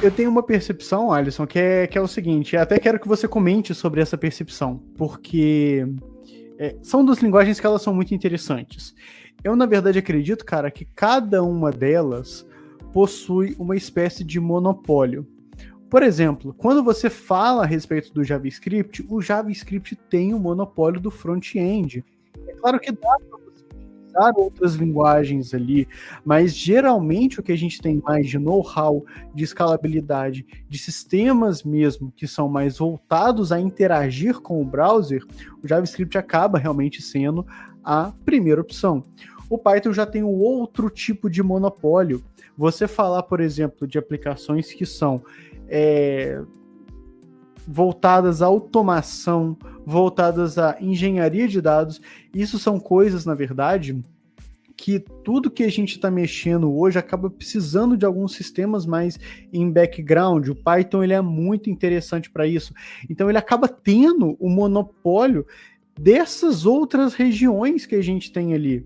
Eu tenho uma percepção, Alisson, que é o seguinte, eu até quero que você comente sobre essa percepção, porque são duas linguagens que elas são muito interessantes. Eu, na verdade, acredito, cara, que cada uma delas possui uma espécie de monopólio. Por exemplo, quando você fala a respeito do JavaScript, o JavaScript tem o monopólio do front-end. É claro que dá para você utilizar outras linguagens ali, mas geralmente o que a gente tem mais de know-how, de escalabilidade, de sistemas mesmo que são mais voltados a interagir com o browser, o JavaScript acaba realmente sendo a primeira opção. O Python já tem um outro tipo de monopólio. Você falar, por exemplo, de aplicações que são voltadas à automação, voltadas à engenharia de dados, isso são coisas, na verdade, que tudo que a gente está mexendo hoje acaba precisando de alguns sistemas mais em background. O Python ele é muito interessante para isso. Então ele acaba tendo o monopólio dessas outras regiões que a gente tem ali.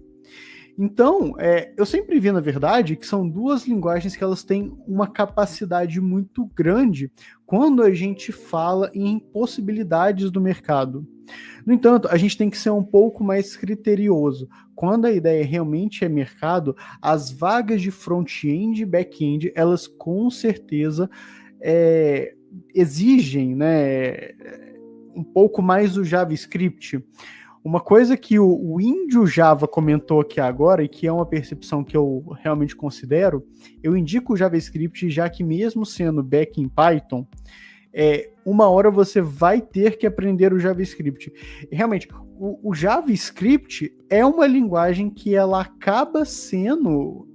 Então, eu sempre vi, na verdade, que são duas linguagens que elas têm uma capacidade muito grande quando a gente fala em possibilidades do mercado. No entanto, a gente tem que ser um pouco mais criterioso. Quando a ideia realmente é mercado, as vagas de front-end e back-end, elas com certeza exigem, né, um pouco mais do JavaScript. Uma coisa que o Índio Java comentou aqui agora, e que é uma percepção que eu realmente considero, eu indico o JavaScript, já que mesmo sendo back em Python, uma hora você vai ter que aprender o JavaScript. E, realmente, o JavaScript é uma linguagem que ela acaba sendo,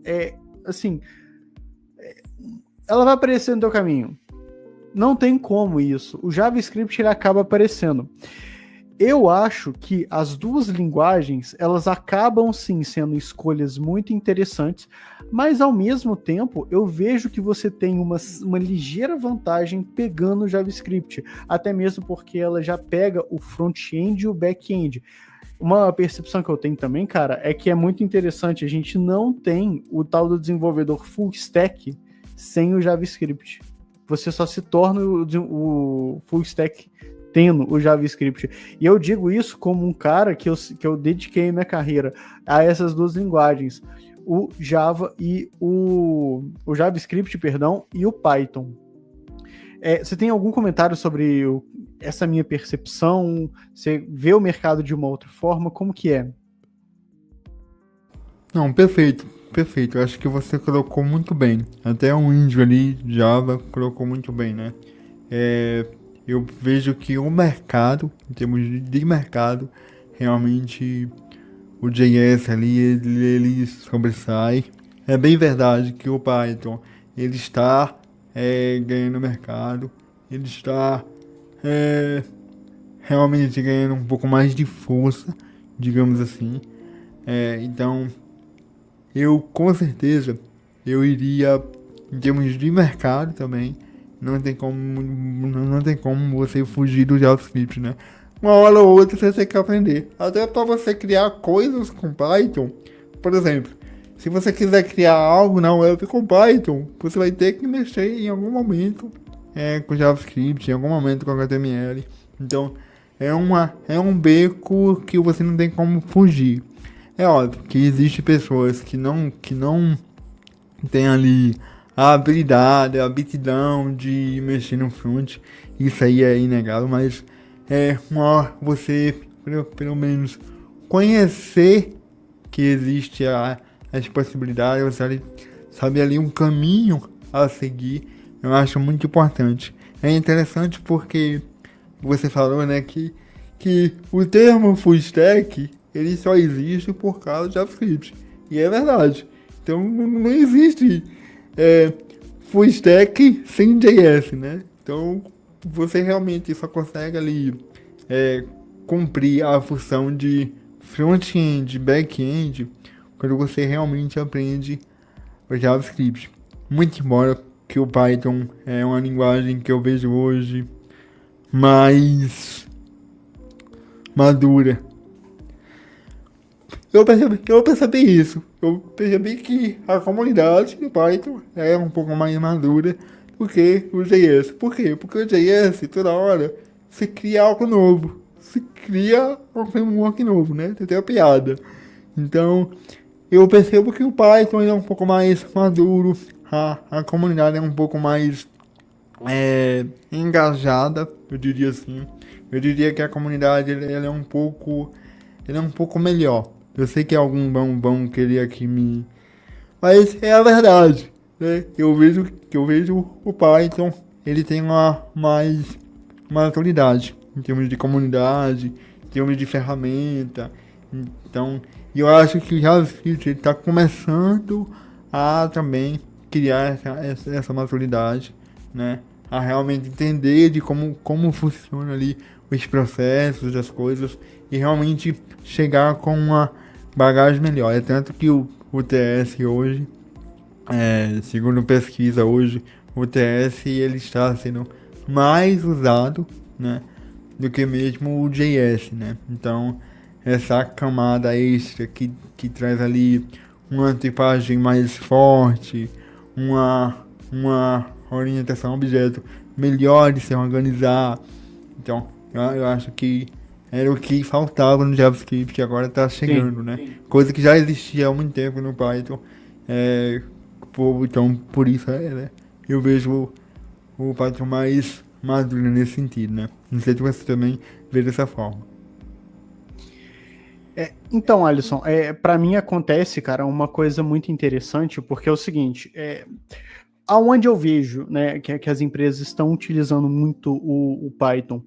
assim, ela vai aparecer no teu caminho. Não tem como isso. O JavaScript ele acaba aparecendo. Eu acho que as duas linguagens, elas acabam sim sendo escolhas muito interessantes, mas ao mesmo tempo eu vejo que você tem uma ligeira vantagem pegando o JavaScript, até mesmo porque ela já pega o front-end e o back-end. Uma percepção que eu tenho também, cara, é que é muito interessante, a gente não tem o tal do desenvolvedor full stack sem o JavaScript. Você só se torna o full stack tendo o JavaScript. E eu digo isso como um cara que eu dediquei minha carreira a essas duas linguagens, o Java e o JavaScript, perdão, e o Python. Você tem algum comentário sobre essa minha percepção? Você vê o mercado de uma outra forma? Como que é? Não, perfeito, perfeito. Eu acho que você colocou muito bem. Até um índio ali, Java, colocou muito bem, né? Eu vejo que o mercado, em termos de mercado, realmente o JS ali, ele sobressai. É bem verdade que o Python, ele está ganhando mercado, ele está é, realmente ganhando um pouco mais de força, digamos assim. Então, eu com certeza, eu iria, em termos de mercado também, não tem como você fugir do JavaScript, né? Uma hora ou outra você tem que aprender. Até para você criar coisas com Python, por exemplo, se você quiser criar algo na web com Python, você vai ter que mexer em algum momento com JavaScript, em algum momento com HTML. Então, é um beco que você não tem como fugir. É óbvio que existem pessoas que não tem ali a habilidade, a aptidão de mexer no front. Isso aí é inegável, mas uma hora você, pelo menos, conhecer que existe as possibilidades, você sabe ali um caminho a seguir, eu acho muito importante. É interessante porque você falou, né, que o termo full stack, ele só existe por causa do JavaScript. E é verdade. Então não existe full stack sem JS, né? Então você realmente só consegue ali cumprir a função de front-end, back-end, quando você realmente aprende o JavaScript. Muito embora que o Python é uma linguagem que eu vejo hoje mais madura. Eu percebi isso. Eu percebi que a comunidade de Python é um pouco mais madura Por que o JS? Por quê? Porque o JS, toda hora, você cria algo novo. Você cria um framework novo, né? Você tem a piada. Então, eu percebo que o Python é um pouco mais maduro, a comunidade é um pouco mais engajada, eu diria assim. Eu diria que a comunidade ela é um pouco melhor. Eu sei que alguns vão querer aqui me... Mas é a verdade, né? Eu vejo o Python, ele tem mais maturidade em termos de comunidade, em termos de ferramenta. Então, eu acho que o JavaScript está começando a também criar essa maturidade, né? A realmente entender de como funciona ali os processos, as coisas, e realmente chegar com uma bagagem melhor. É tanto que o TS hoje, segundo pesquisa hoje, o TS ele está sendo mais usado, né, do que mesmo o JS, né? Então, essa camada extra que traz ali uma tipagem mais forte, uma orientação a objeto melhor de se organizar. Então, eu acho que era o que faltava no JavaScript, que agora está chegando, né? Sim. Coisa que já existia há muito tempo no Python. Então, por isso, né? Eu vejo o Python mais maduro nesse sentido, né? Não sei se você também vê dessa forma. Então, Alisson, para mim acontece, cara, uma coisa muito interessante, porque é o seguinte, aonde eu vejo, né, que as empresas estão utilizando muito o Python,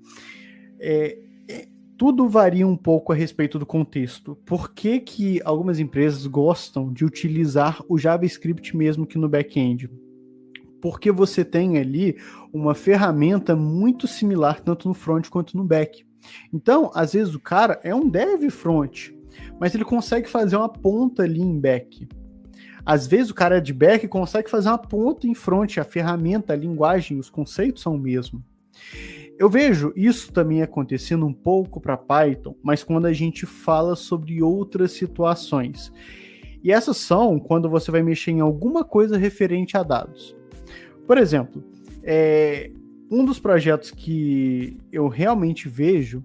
tudo varia um pouco a respeito do contexto. Por que algumas empresas gostam de utilizar o JavaScript mesmo que no back-end? Porque você tem ali uma ferramenta muito similar tanto no front quanto no back. Então, às vezes o cara é um dev front, mas ele consegue fazer uma ponta ali em back. Às vezes o cara é de back e consegue fazer uma ponta em front, a ferramenta, a linguagem, os conceitos são o mesmo. Eu vejo isso também acontecendo um pouco para Python, mas quando a gente fala sobre outras situações. E essas são quando você vai mexer em alguma coisa referente a dados. Por exemplo, um dos projetos que eu realmente vejo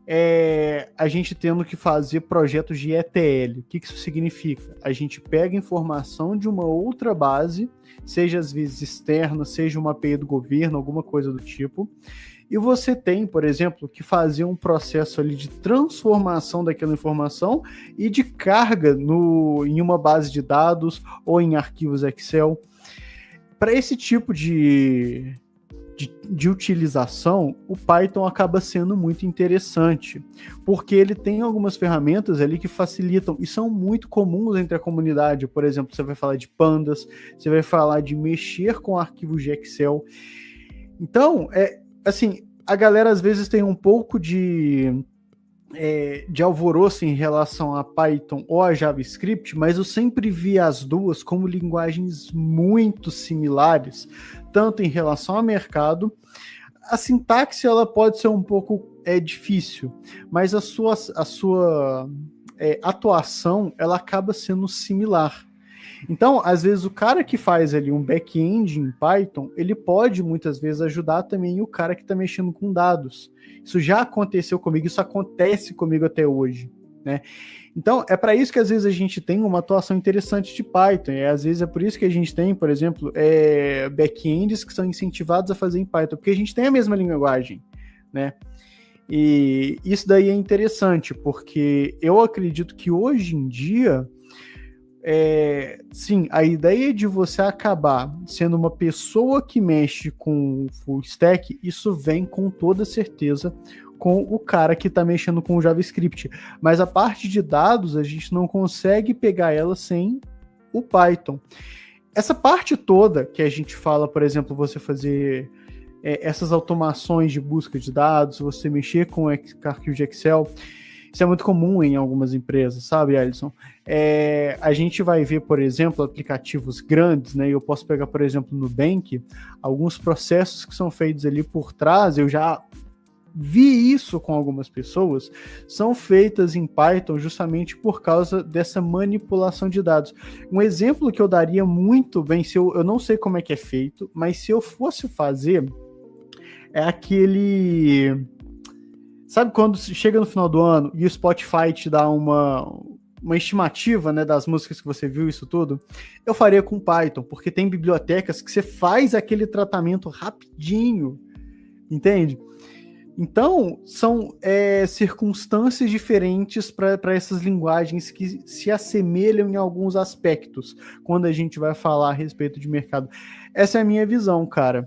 é a gente tendo que fazer projetos de ETL. O que isso significa? A gente pega informação de uma outra base, seja às vezes externa, seja uma API do governo, alguma coisa do tipo, e você tem, por exemplo, que fazer um processo ali de transformação daquela informação e de carga em uma base de dados ou em arquivos Excel. Para esse tipo de utilização, o Python acaba sendo muito interessante, porque ele tem algumas ferramentas ali que facilitam e são muito comuns entre a comunidade. Por exemplo, você vai falar de pandas, você vai falar de mexer com arquivos de Excel. Então, assim, a galera às vezes tem um pouco de alvoroço em relação a Python ou a JavaScript, mas eu sempre vi as duas como linguagens muito similares, tanto em relação ao mercado. A sintaxe ela pode ser um pouco difícil, mas a sua atuação ela acaba sendo similar. Então, às vezes, o cara que faz ali um back-end em Python, ele pode, muitas vezes, ajudar também o cara que está mexendo com dados. Isso já aconteceu comigo, isso acontece comigo até hoje, né? Então, é para isso que, às vezes, a gente tem uma atuação interessante de Python. Às vezes, é por isso que a gente tem, por exemplo, back-ends que são incentivados a fazer em Python, porque a gente tem a mesma linguagem, né? E isso daí é interessante, porque eu acredito que, hoje em dia... sim, a ideia de você acabar sendo uma pessoa que mexe com full stack, isso vem com toda certeza com o cara que está mexendo com o JavaScript. Mas a parte de dados, a gente não consegue pegar ela sem o Python. Essa parte toda que a gente fala, por exemplo, você fazer essas automações de busca de dados, você mexer com arquivo de Excel, isso é muito comum em algumas empresas, sabe, Alisson? A gente vai ver, por exemplo, aplicativos grandes, né? Eu posso pegar, por exemplo, no Nubank, alguns processos que são feitos ali por trás, eu já vi isso com algumas pessoas, são feitas em Python justamente por causa dessa manipulação de dados. Um exemplo que eu daria muito bem, eu não sei como é que é feito, mas se eu fosse fazer, é aquele... Sabe quando chega no final do ano e o Spotify te dá uma estimativa, né, das músicas que você viu, isso tudo? Eu faria com Python, porque tem bibliotecas que você faz aquele tratamento rapidinho, entende? Então, são circunstâncias diferentes para essas linguagens que se assemelham em alguns aspectos, quando a gente vai falar a respeito de mercado. Essa é a minha visão, cara.